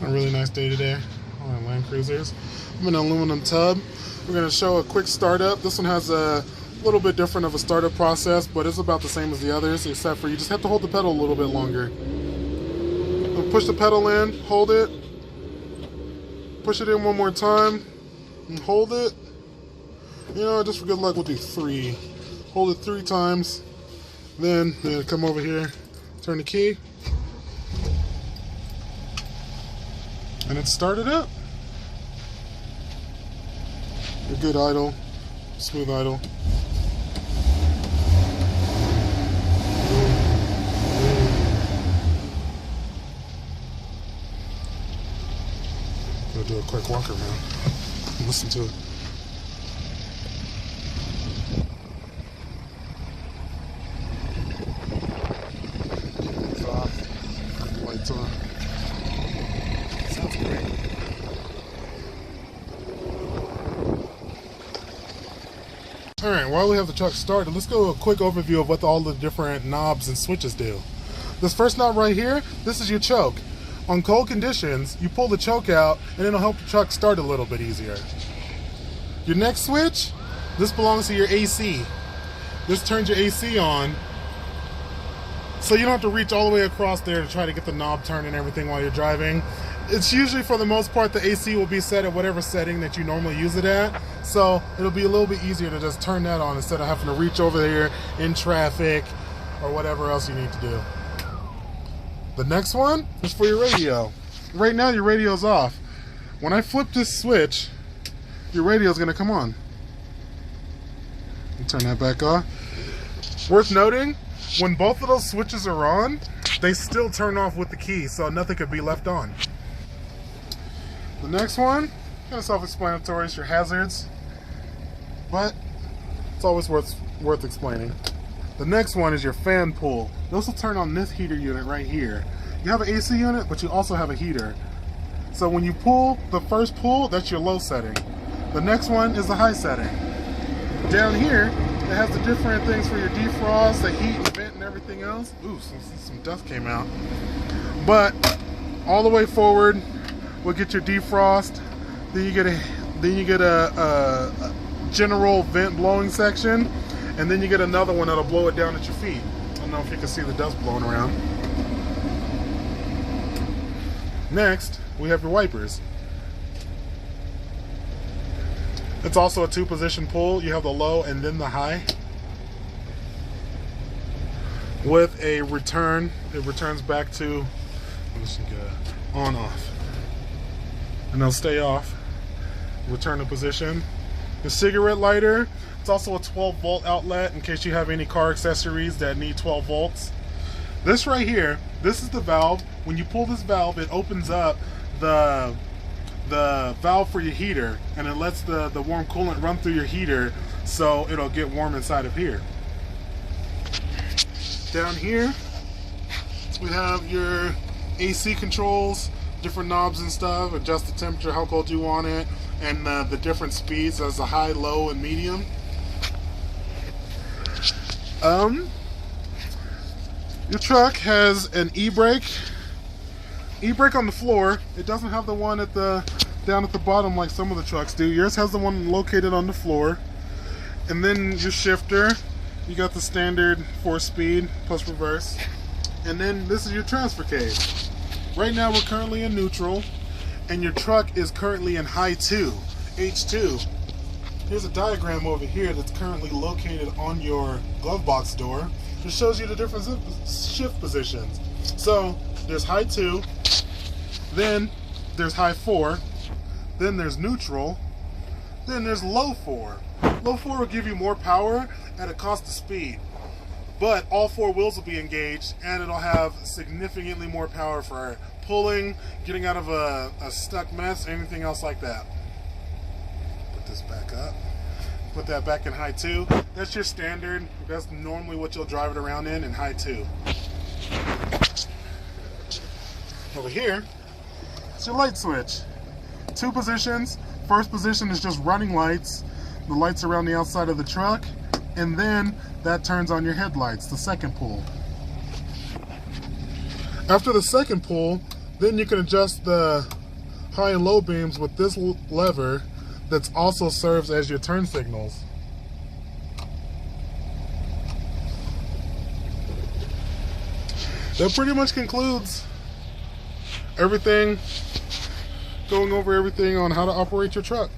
A really nice day today on Land Cruisers. I'm in an aluminum tub. We're going to show a quick startup. This one has a little bit different of a startup process, but it's about the same as the others, except for you just have to hold the pedal a little bit longer. Push the pedal in, hold it, push it in one more time, and hold it. You know, just for good luck, we'll do 3. Hold it 3 times, then come over here, turn the key, and it started up. A good idle, smooth idle. Go do a quick walk around. Listen to it. It's off. Lights on. Sounds great. Alright, while we have the truck started, let's go a quick overview of what all the different knobs and switches do. This first knob right here, this is your choke. On cold conditions, you pull the choke out and it'll help the truck start a little bit easier. Your next switch, this belongs to your AC. This turns your AC on, so you don't have to reach all the way across there to try to get the knob turned and everything while you're driving. It's usually, for the most part, the AC will be set at whatever setting that you normally use it at, so it'll be a little bit easier to just turn that on instead of having to reach over there in traffic or whatever else you need to do. The next one is for your radio. Right now your radio's off. When I flip this switch, your radio's gonna come on. Turn that back off. Worth noting, when both of those switches are on, they still turn off with the key, so nothing could be left on. The next one, kind of self-explanatory, is your hazards, but it's always worth explaining. The next one is your fan pull. This will turn on this heater unit right here. You have an AC unit, but you also have a heater. So when you pull the first pull, that's your low setting. The next one is the high setting. Down here, it has the different things for your defrost, the heat and vent and everything else. Ooh, some dust came out. But all the way forward, we'll get your defrost. Then you get a general vent blowing section, and then you get another one that'll blow it down at your feet. I don't know if you can see the dust blowing around. Next, we have your wipers. It's also a 2-position pull. You have the low and then the high. With a return, it returns back to on off. And they'll stay off. Return to position. The cigarette lighter, it's also a 12-volt outlet in case you have any car accessories that need 12 volts. This right here, this is the valve. When you pull this valve, it opens up the valve for your heater, and it lets the warm coolant run through your heater, so it'll get warm inside of here. Down here, we have your AC controls, different knobs and stuff, adjust the temperature, how cold you want it, and the different speeds as a high, low, and medium. Your truck has an e-brake. E-brake on the floor. It doesn't have the one down at the bottom like some of the trucks do. Yours has the one located on the floor. And then your shifter. You got the standard 4-speed plus reverse. And then this is your transfer case. Right now we're currently in neutral, and your truck is currently in high 2, H2. Here's a diagram over here that's currently located on your glove box door. It shows you the different shift positions. So there's high 2, then there's high 4, then there's neutral, then there's low 4. Low 4 will give you more power at a cost of speed, but all 4 wheels will be engaged, and it'll have significantly more power for pulling, getting out of a stuck mess, anything else like that. Put this back up. Put that back in high 2. That's your standard. That's normally what you'll drive it around in high 2. Over here, it's your light switch. 2 positions. First position is just running lights. The lights around the outside of the truck, and then that turns on your headlights, the second pull. After the second pull, Then you can adjust the high and low beams with this lever that also serves as your turn signals. That pretty much concludes everything, going over everything on how to operate your truck.